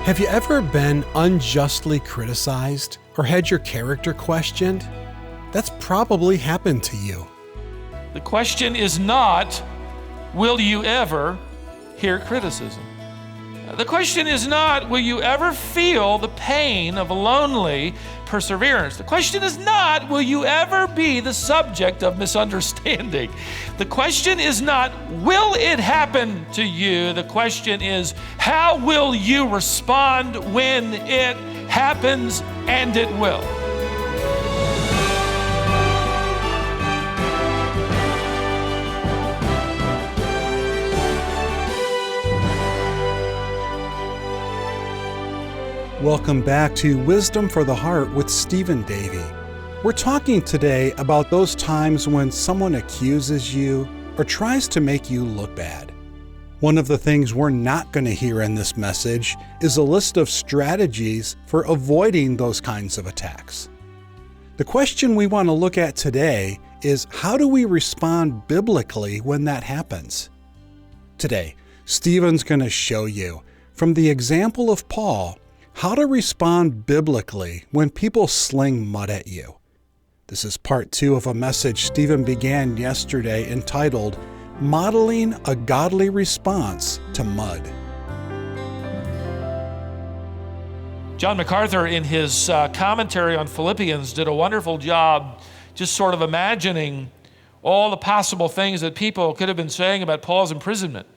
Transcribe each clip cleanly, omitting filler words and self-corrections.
Have you ever been unjustly criticized or had your character questioned? That's probably happened to you. The question is not, will you ever hear criticism? The question is not, will you ever feel the pain of lonely perseverance? The question is not, will you ever be the subject of misunderstanding? The question is not, will it happen to you? The question is, how will you respond when it happens? And it will. Welcome back to Wisdom for the Heart with Stephen Davey. We're talking today about those times when someone accuses you or tries to make you look bad. One of the things we're not going to hear in this message is a list of strategies for avoiding those kinds of attacks. The question we want to look at today is, how do we respond biblically when that happens? Today, Stephen's going to show you, from the example of Paul, how to respond biblically when people sling mud at you. This is part 2 of a message Stephen began yesterday entitled, Modeling a Godly Response to Mud. John MacArthur, in his commentary on Philippians, did a wonderful job just sort of imagining all the possible things that people could have been saying about Paul's imprisonment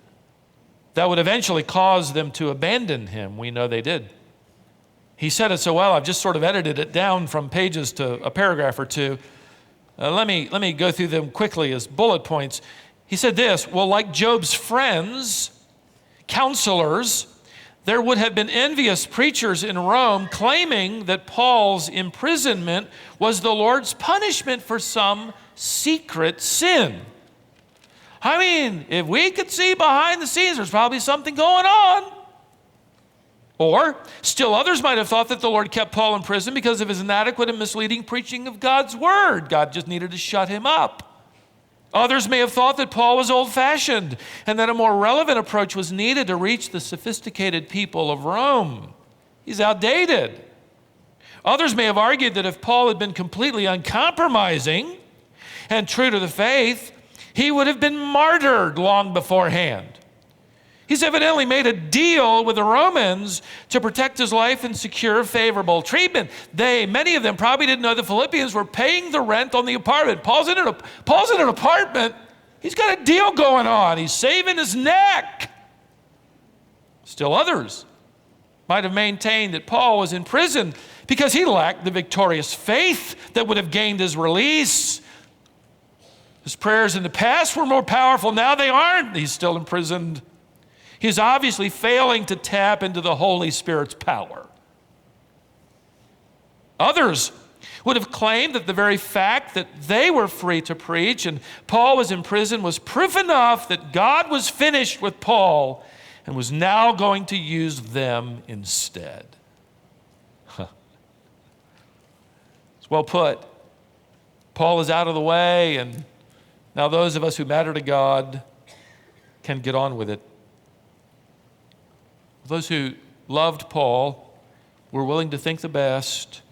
that would eventually cause them to abandon him. We know they did. He said it so well, I've just sort of edited it down from pages to a paragraph or two. Let me go through them quickly as bullet points. He said this, well, like Job's friends, counselors, there would have been envious preachers in Rome claiming that Paul's imprisonment was the Lord's punishment for some secret sin. I mean, if we could see behind the scenes, there's probably something going on. Or, still others might have thought that the Lord kept Paul in prison because of his inadequate and misleading preaching of God's word. God just needed to shut him up. Others may have thought that Paul was old-fashioned and that a more relevant approach was needed to reach the sophisticated people of Rome. He's outdated. Others may have argued that if Paul had been completely uncompromising and true to the faith, he would have been martyred long beforehand. He's evidently made a deal with the Romans to protect his life and secure favorable treatment. Many of them probably didn't know the Philippians were paying the rent on the apartment. Paul's in an apartment. He's got a deal going on. He's saving his neck. Still others might have maintained that Paul was in prison because he lacked the victorious faith that would have gained his release. His prayers in the past were more powerful. Now they aren't. He's still imprisoned. He's obviously failing to tap into the Holy Spirit's power. Others would have claimed that the very fact that they were free to preach and Paul was in prison was proof enough that God was finished with Paul and was now going to use them instead. It's well put. Paul is out of the way, and now those of us who matter to God can get on with it. Those who loved Paul, were willing to think the best,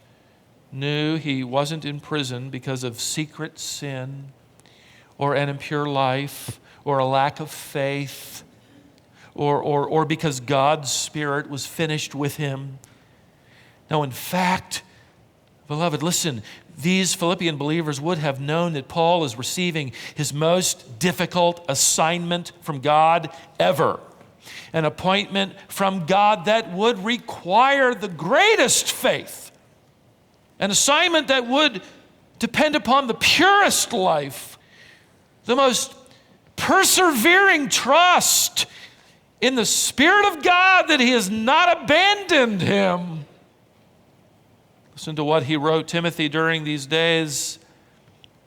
knew he wasn't in prison because of secret sin or an impure life or a lack of faith or because God's Spirit was finished with him. No, in fact, beloved, listen, these Philippian believers would have known that Paul is receiving his most difficult assignment from God ever. An appointment from God that would require the greatest faith. An assignment that would depend upon the purest life, the most persevering trust in the Spirit of God that he has not abandoned him. Listen to what he wrote Timothy during these days.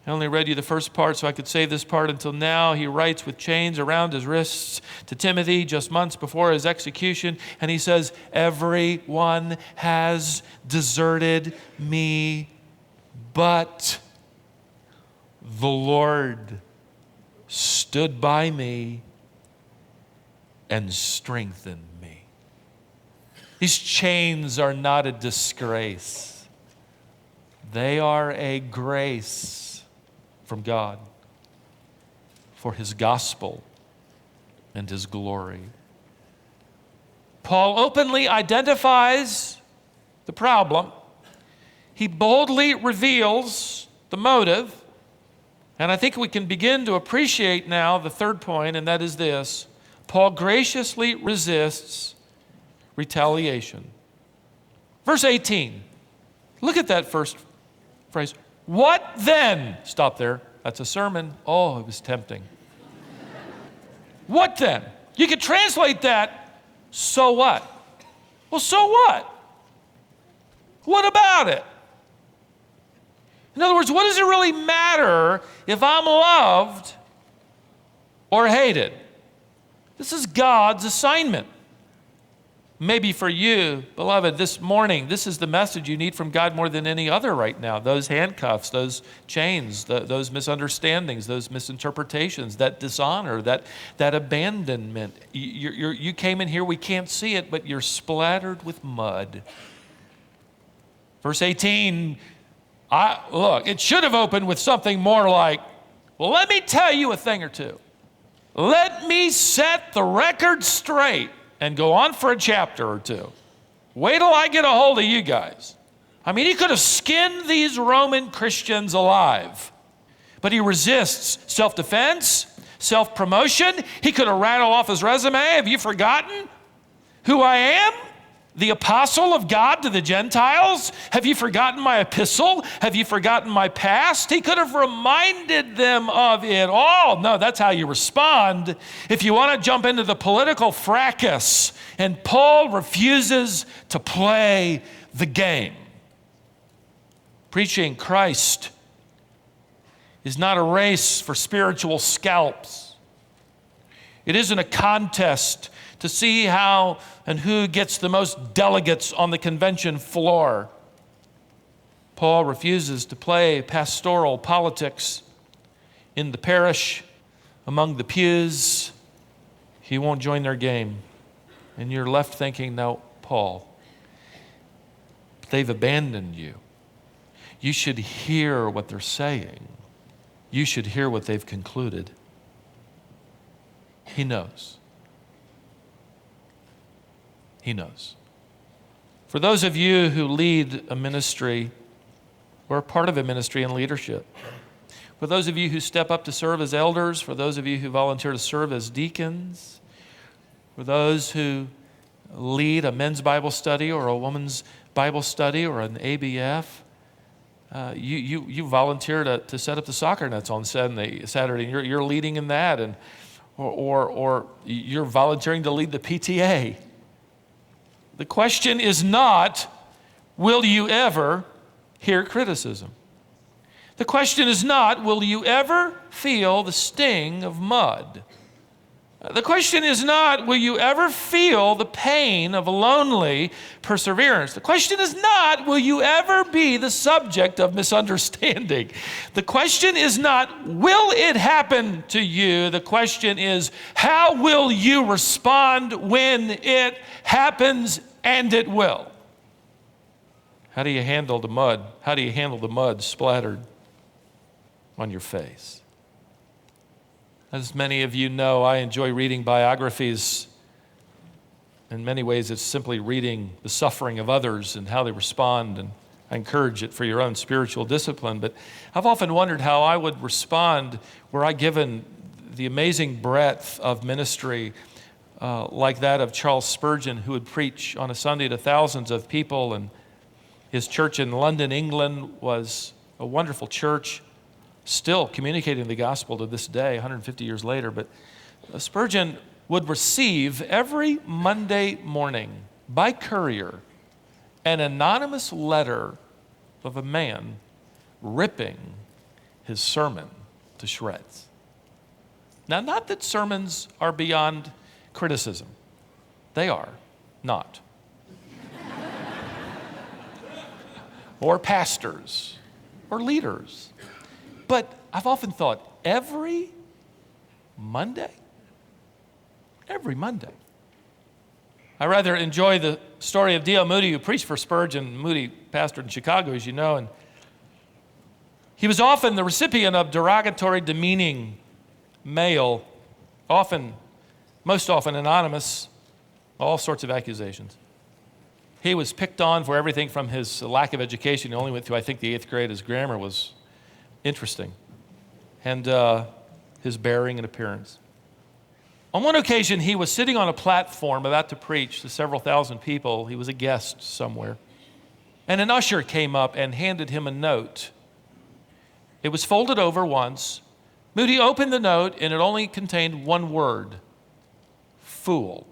I only read you the first part so I could save this part until now. He writes with chains around his wrists to Timothy just months before his execution, and he says, everyone has deserted me, but the Lord stood by me and strengthened me. These chains are not a disgrace. They are a grace from God for His gospel and His glory. Paul openly identifies the problem. He boldly reveals the motive. And I think we can begin to appreciate now the third point, and that is this. Paul graciously resists retaliation. Verse 18. Look at that first phrase. What then? Stop there. That's a sermon. Oh, it was tempting. What then? You could translate that, so what? Well, so what? What about it? In other words, what does it really matter if I'm loved or hated? This is God's assignment. Maybe for you, beloved, this morning, this is the message you need from God more than any other right now. Those handcuffs, those chains, those misunderstandings, those misinterpretations, that dishonor, that abandonment. You came in here, we can't see it, but you're splattered with mud. Verse 18, look, it should have opened with something more like, well, let me tell you a thing or two. Let me set the record straight and go on for a chapter or two. Wait till I get a hold of you guys. I mean, he could have skinned these Roman Christians alive, but he resists self-defense, self-promotion. He could have rattled off his resume. Have you forgotten who I am? The apostle of God to the Gentiles? Have you forgotten my epistle? Have you forgotten my past? He could have reminded them of it all. No, that's how you respond if you want to jump into the political fracas. And Paul refuses to play the game. Preaching Christ is not a race for spiritual scalps. It isn't a contest to see how and who gets the most delegates on the convention floor. Paul refuses to play pastoral politics in the parish, among the pews. He won't join their game. And you're left thinking, no, Paul, they've abandoned you. You should hear what they're saying. You should hear what they've concluded. He knows. He knows. For those of you who lead a ministry or are part of a ministry in leadership, for those of you who step up to serve as elders, for those of you who volunteer to serve as deacons, for those who lead a men's Bible study or a women's Bible study or an ABF, you volunteer to set up the soccer nets on Saturday, and you're leading in that, and or you're volunteering to lead the PTA. The question is not, will you ever hear criticism? The question is not, will you ever feel the sting of mud? The question is not, will you ever feel the pain of lonely perseverance? The question is not, will you ever be the subject of misunderstanding? The question is not, will it happen to you? The question is, how will you respond when it happens? And it will. How do you handle the mud? How do you handle the mud splattered on your face? As many of you know, I enjoy reading biographies. In many ways, it's simply reading the suffering of others and how they respond, and I encourage it for your own spiritual discipline. But I've often wondered how I would respond were I given the amazing breadth of ministry like that of Charles Spurgeon, who would preach on a Sunday to thousands of people. And his church in London, England, was a wonderful church, still communicating the gospel to this day, 150 years later. But Spurgeon would receive every Monday morning by courier an anonymous letter of a man ripping his sermon to shreds. Now, not that sermons are beyond criticism. They are not. Or pastors, or leaders. But I've often thought, every Monday, I rather enjoy the story of D.L. Moody, who preached for Spurgeon. Moody pastored in Chicago, as you know, and he was often the recipient of derogatory, demeaning mail, most often anonymous, all sorts of accusations. He was picked on for everything from his lack of education. He only went through, I think, the 8th grade. His grammar was interesting, and his bearing and appearance. On one occasion, he was sitting on a platform about to preach to several thousand people. He was a guest somewhere. And an usher came up and handed him a note. It was folded over once. Moody opened the note, and it only contained one word: fool.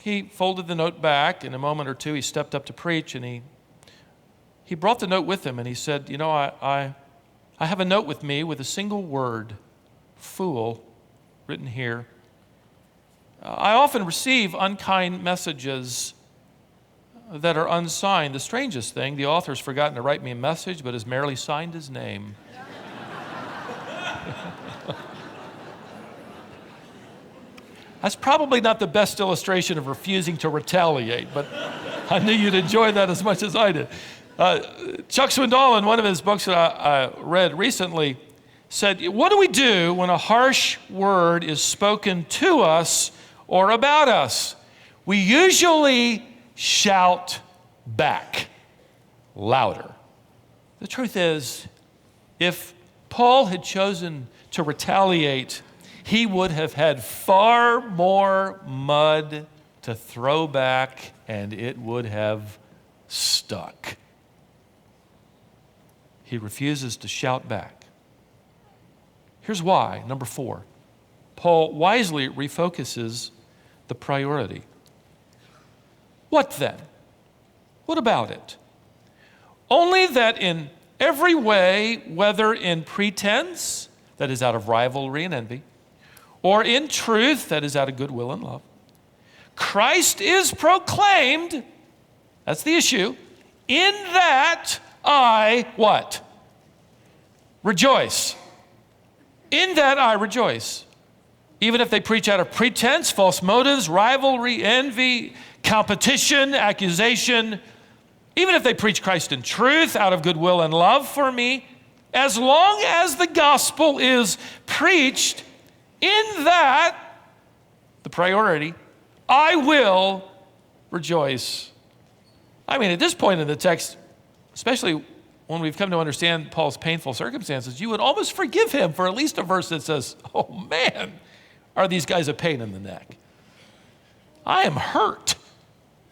He folded the note back. In a moment or two, he stepped up to preach, and he brought the note with him, and he said, "You know, I have a note with me with a single word, fool, written here. I often receive unkind messages that are unsigned. The strangest thing, the author's forgotten to write me a message, but has merely signed his name." That's probably not the best illustration of refusing to retaliate, but I knew you'd enjoy that as much as I did. Chuck Swindoll, in one of his books that I read recently, said, what do we do when a harsh word is spoken to us or about us? We usually shout back louder. The truth is, if Paul had chosen to retaliate, he would have had far more mud to throw back, and it would have stuck. He refuses to shout back. Here's why. Number 4, Paul wisely refocuses the priority. What then? What about it? Only that in every way, whether in pretense, that is out of rivalry and envy, or in truth, that is out of goodwill and love, Christ is proclaimed, that's the issue, in that I, what? Rejoice. In that I rejoice. Even if they preach out of pretense, false motives, rivalry, envy, competition, accusation, even if they preach Christ in truth, out of goodwill and love for me, as long as the gospel is preached, in that, the priority, I will rejoice. I mean, at this point in the text, especially when we've come to understand Paul's painful circumstances, you would almost forgive him for at least a verse that says, oh man, are these guys a pain in the neck? I am hurt.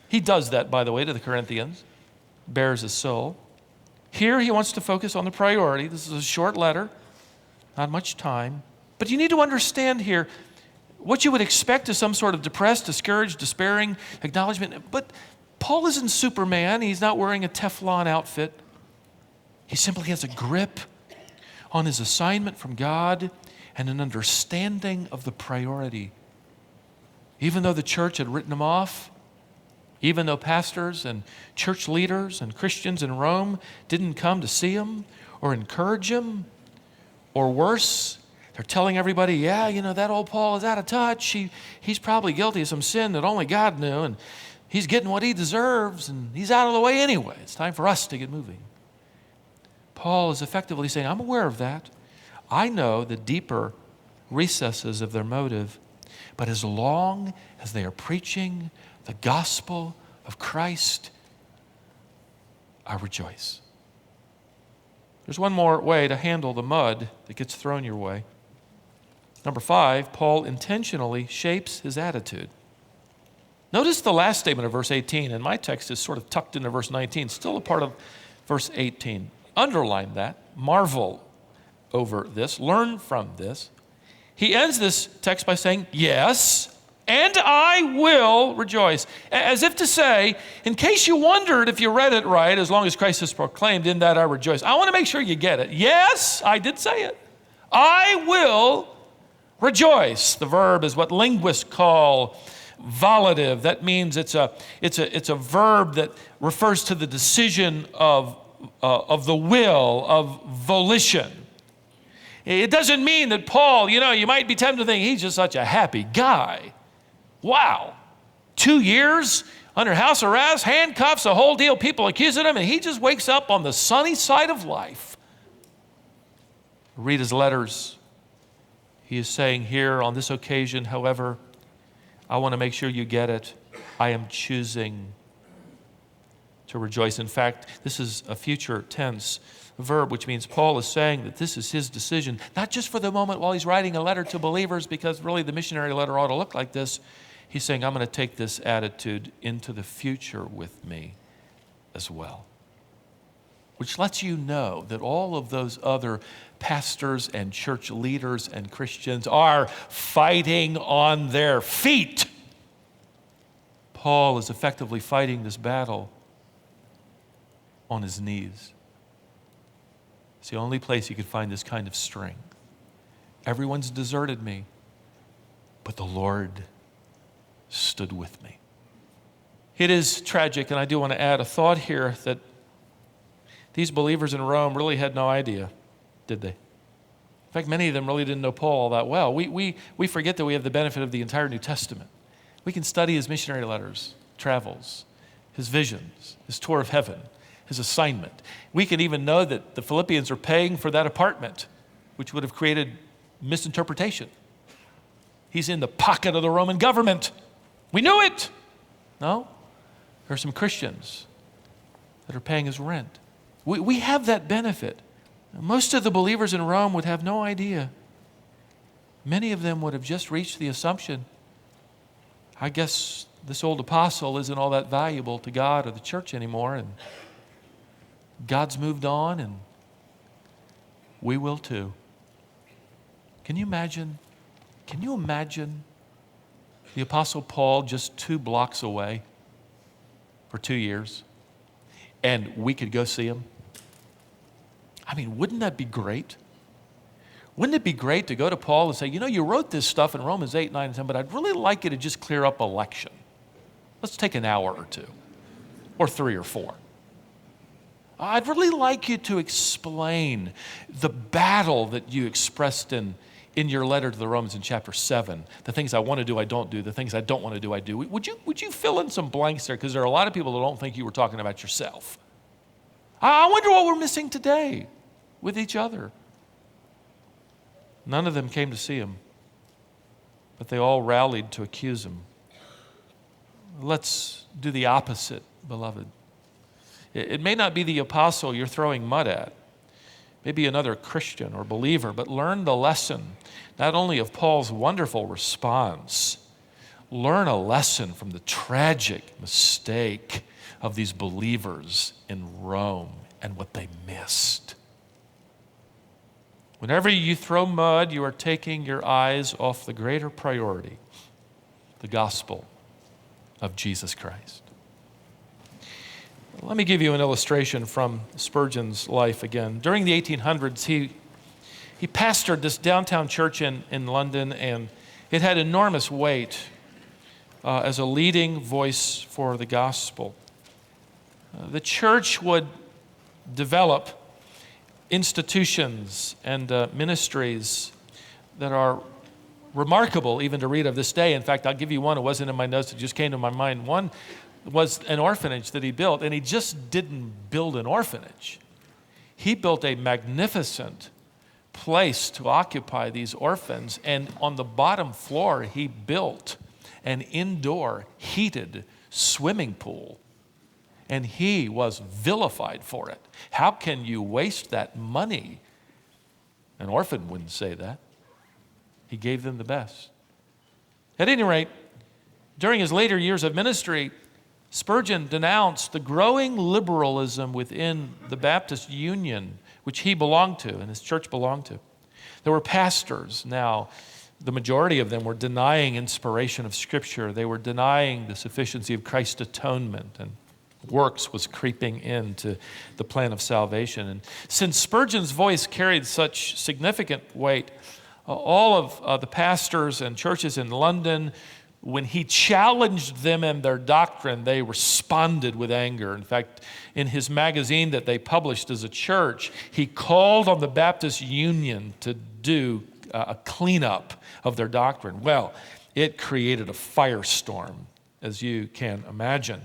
He does that, by the way, to the Corinthians, bears his soul. Here he wants to focus on the priority. This is a short letter, not much time. But you need to understand here, what you would expect is some sort of depressed, discouraged, despairing acknowledgement. But Paul isn't Superman. He's not wearing a Teflon outfit. He simply has a grip on his assignment from God and an understanding of the priority. Even though the church had written him off, even though pastors and church leaders and Christians in Rome didn't come to see him or encourage him, or worse, they're telling everybody, yeah, you know, that old Paul is out of touch. He's probably guilty of some sin that only God knew, and he's getting what he deserves, and he's out of the way anyway. It's time for us to get moving. Paul is effectively saying, I'm aware of that. I know the deeper recesses of their motive, but as long as they are preaching the gospel of Christ, I rejoice. There's one more way to handle the mud that gets thrown your way. Number 5, Paul intentionally shapes his attitude. Notice the last statement of verse 18, and my text is sort of tucked into verse 19, still a part of verse 18. Underline that, marvel over this, learn from this. He ends this text by saying, yes, and I will rejoice. As if to say, in case you wondered if you read it right, as long as Christ is proclaimed, in that I rejoice. I want to make sure you get it. Yes, I did say it. I will rejoice. The verb is what linguists call volitive. That means it's a verb that refers to the decision of the will, of volition. It doesn't mean that Paul, you might be tempted to think he's just such a happy guy. Wow, 2 years under house arrest, handcuffs, the whole deal, people accusing him, and he just wakes up on the sunny side of life. Read his letters. He is saying here on this occasion, however, I want to make sure you get it. I am choosing to rejoice. In fact, this is a future tense verb, which means Paul is saying that this is his decision, not just for the moment while he's writing a letter to believers, because really the missionary letter ought to look like this. He's saying, I'm going to take this attitude into the future with me as well. Which lets you know that all of those other pastors and church leaders and Christians are fighting on their feet. Paul is effectively fighting this battle on his knees. It's the only place you could find this kind of strength. Everyone's deserted me, but the Lord stood with me. It is tragic, and I do want to add a thought here that these believers in Rome really had no idea, did they? In fact, many of them really didn't know Paul all that well. We forget that we have the benefit of the entire New Testament. We can study his missionary letters, travels, his visions, his tour of heaven, his assignment. We can even know that the Philippians are paying for that apartment, which would have created misinterpretation. He's in the pocket of the Roman government. We knew it. No? There are some Christians that are paying his rent. We have that benefit. Most of the believers in Rome would have no idea. Many of them would have just reached the assumption, I guess this old apostle isn't all that valuable to God or the church anymore, and God's moved on, and we will too. Can you imagine the Apostle Paul just 2 blocks away for 2 years, and we could go see him? I mean, wouldn't that be great? Wouldn't it be great to go to Paul and say, you wrote this stuff in Romans 8, 9, and 10, but I'd really like you to just clear up election. Let's take an hour or 2, or 3 or 4. I'd really like you to explain the battle that you expressed in your letter to the Romans in chapter 7. The things I want to do, I don't do. The things I don't want to do, I do. Would you fill in some blanks there? Because there are a lot of people that don't think you were talking about yourself. I wonder what we're missing today with each other. None of them came to see him, but they all rallied to accuse him. Let's do the opposite, beloved. It may not be the apostle you're throwing mud at, maybe another Christian or believer, but learn the lesson, not only of Paul's wonderful response, learn a lesson from the tragic mistake of these believers in Rome and what they missed. Whenever you throw mud, you are taking your eyes off the greater priority, the gospel of Jesus Christ. Let me give you an illustration from Spurgeon's life again. During the 1800s, he pastored this downtown church in London, and it had enormous weight as a leading voice for the gospel. The church would develop institutions and ministries that are remarkable even to read of this day. In fact, I'll give you one. It wasn't in my notes. It just came to my mind. One was an orphanage that he built, and he just didn't build an orphanage. He built a magnificent place to occupy these orphans, and on the bottom floor, he built an indoor heated swimming pool, and he was vilified for it. How can you waste that money? An orphan wouldn't say that. He gave them the best. At any rate, during his later years of ministry, Spurgeon denounced the growing liberalism within the Baptist Union, which he belonged to and his church belonged to. There were pastors now. The majority of them were denying inspiration of Scripture. They were denying the sufficiency of Christ's atonement, and works was creeping into the plan of salvation. And since Spurgeon's voice carried such significant weight, all of the pastors and churches in London, when he challenged them in their doctrine, they responded with anger. In fact, in his magazine that they published as a church, he called on the Baptist Union to do a cleanup of their doctrine. Well, it created a firestorm as you can imagine.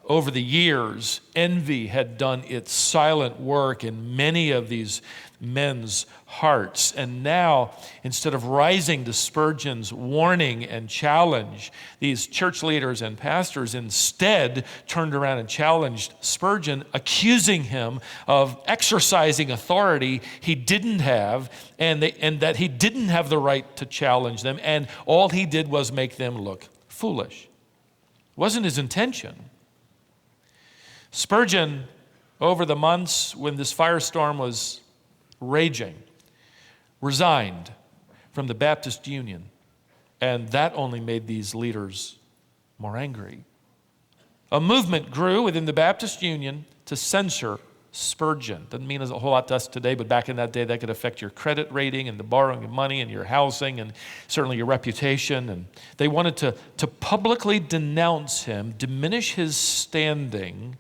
Over the years, envy had done its silent work in many of these men's hearts. And now, instead of rising to Spurgeon's warning and challenge, these church leaders and pastors instead turned around and challenged Spurgeon, accusing him of exercising authority he didn't have, and that he didn't have the right to challenge them, and all he did was make them look foolish. It wasn't his intention. Spurgeon, over the months when this firestorm was raging, resigned from the Baptist Union, and that only made these leaders more angry. A movement grew within the Baptist Union to censor Spurgeon. Doesn't mean a whole lot to us today, but back in that day, that could affect your credit rating and the borrowing of money and your housing and certainly your reputation. And they wanted to publicly denounce him, diminish his standing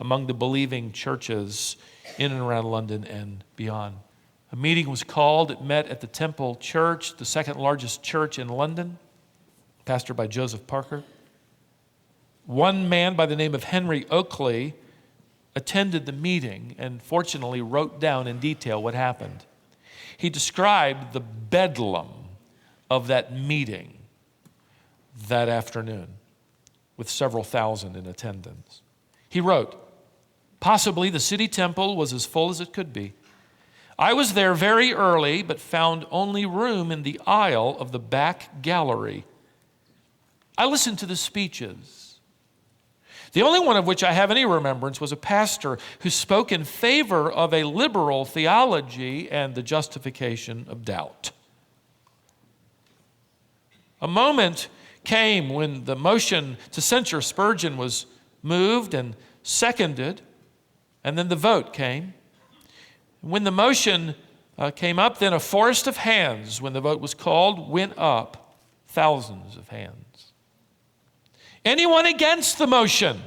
among the believing churches in and around London and beyond. A meeting was called. It met at the Temple Church, the second largest church in London, pastored by Joseph Parker. One man by the name of Henry Oakley attended the meeting and fortunately wrote down in detail what happened. He described the bedlam of that meeting that afternoon with several thousand in attendance. He wrote, "Possibly the city temple was as full as it could be. I was there very early, but found only room in the aisle of the back gallery. I listened to the speeches. The only one of which I have any remembrance was a pastor who spoke in favor of a liberal theology and the justification of doubt. A moment came when the motion to censure Spurgeon was moved and seconded, and then the vote came. When the motion came up, then a forest of hands, when the vote was called, went up, thousands of hands. Anyone against the motion?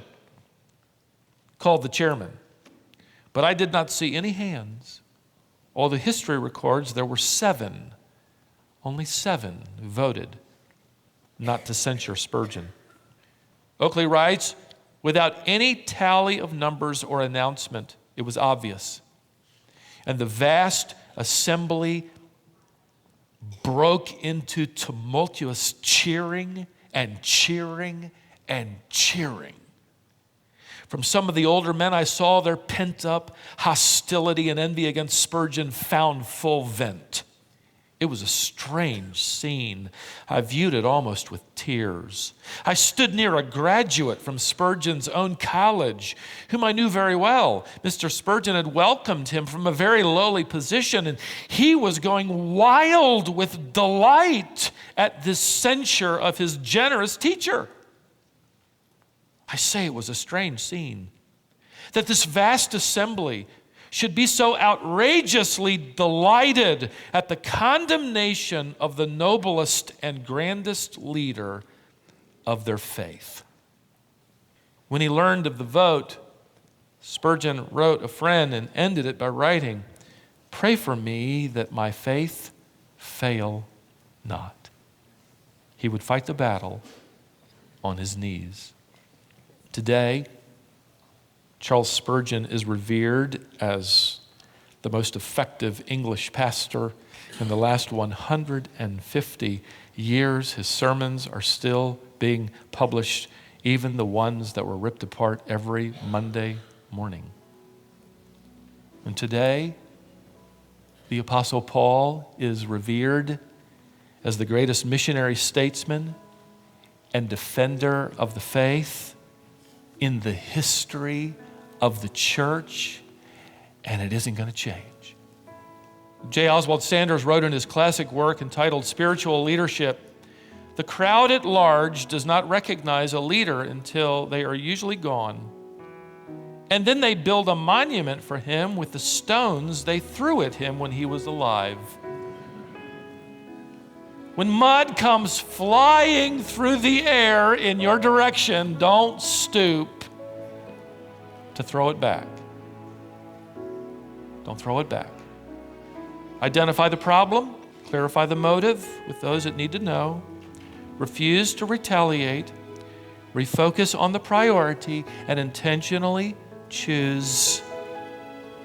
Called the chairman. But I did not see any hands. All the history records there were 7, only 7 who voted not to censure Spurgeon. Oakley writes, without any tally of numbers or announcement, it was obvious. And the vast assembly broke into tumultuous cheering and cheering and cheering. From some of the older men, I saw their pent-up hostility and envy against Spurgeon found full vent. It was a strange scene. I viewed it almost with tears. I stood near a graduate from Spurgeon's own college, whom I knew very well. Mr. Spurgeon had welcomed him from a very lowly position, and he was going wild with delight at this censure of his generous teacher. I say it was a strange scene, that this vast assembly should be so outrageously delighted at the condemnation of the noblest and grandest leader of their faith. When he learned of the vote, Spurgeon wrote a friend and ended it by writing, "Pray for me that my faith fail not." He would fight the battle on his knees. Today, Charles Spurgeon is revered as the most effective English pastor in the last 150 years. His sermons are still being published, even the ones that were ripped apart every Monday morning. And today, the Apostle Paul is revered as the greatest missionary statesman and defender of the faith in the history of the church, and it isn't going to change. J. Oswald Sanders wrote in his classic work entitled Spiritual Leadership, "The crowd at large does not recognize a leader until they are usually gone, and then they build a monument for him with the stones they threw at him when he was alive. When mud comes flying through the air in your direction, don't stoop to throw it back. Don't throw it back. Identify the problem, clarify the motive with those that need to know, refuse to retaliate, refocus on the priority and intentionally choose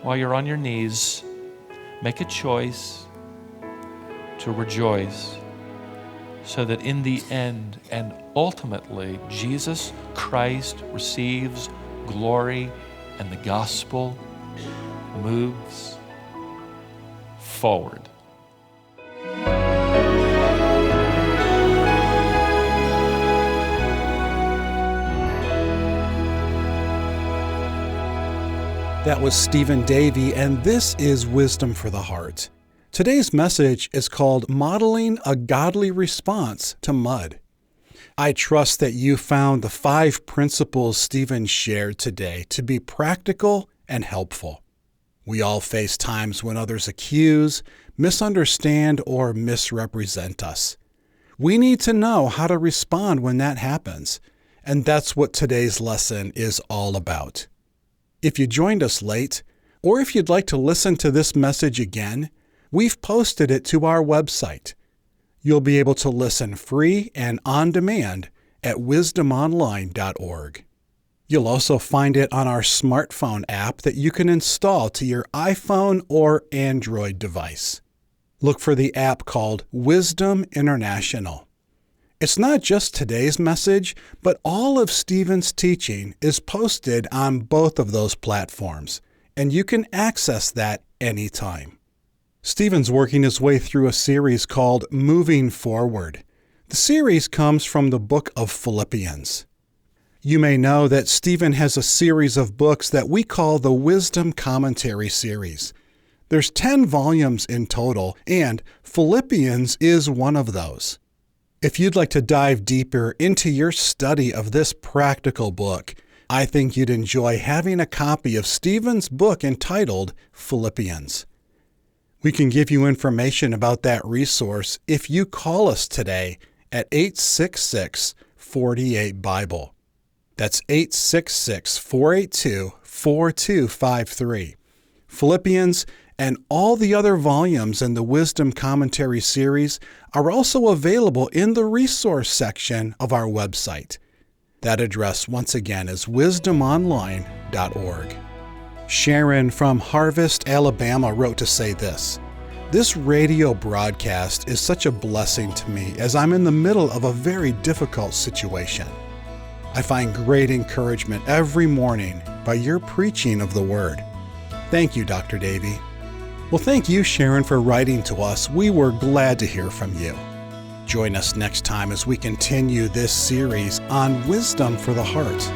while you're on your knees. Make a choice to rejoice so that in the end and ultimately, Jesus Christ receives glory and the gospel moves forward. That was Stephen Davey, and this is Wisdom for the Heart. Today's message is called Modeling a Godly Response to Mud. I trust that you found the 5 principles Stephen shared today to be practical and helpful. We all face times when others accuse, misunderstand, or misrepresent us. We need to know how to respond when that happens, and that's what today's lesson is all about. If you joined us late, or if you'd like to listen to this message again, we've posted it to our website. You'll be able to listen free and on demand at wisdomonline.org. You'll also find it on our smartphone app that you can install to your iPhone or Android device. Look for the app called Wisdom International. It's not just today's message, but all of Stephen's teaching is posted on both of those platforms, and you can access that anytime. Stephen's working his way through a series called Moving Forward. The series comes from the book of Philippians. You may know that Stephen has a series of books that we call the Wisdom Commentary series. There's 10 volumes in total, and Philippians is one of those. If you'd like to dive deeper into your study of this practical book, I think you'd enjoy having a copy of Stephen's book entitled Philippians. We can give you information about that resource if you call us today at 866-48-BIBLE. That's 866-482-4253. Philippians and all the other volumes in the Wisdom Commentary series are also available in the resource section of our website. That address, once again, is wisdomonline.org. Sharon from Harvest, Alabama wrote to say this: "This radio broadcast is such a blessing to me as I'm in the middle of a very difficult situation. I find great encouragement every morning by your preaching of the Word." Thank you, Dr. Davey. Well, thank you, Sharon, for writing to us. We were glad to hear from you. Join us next time as we continue this series on Wisdom for the Heart.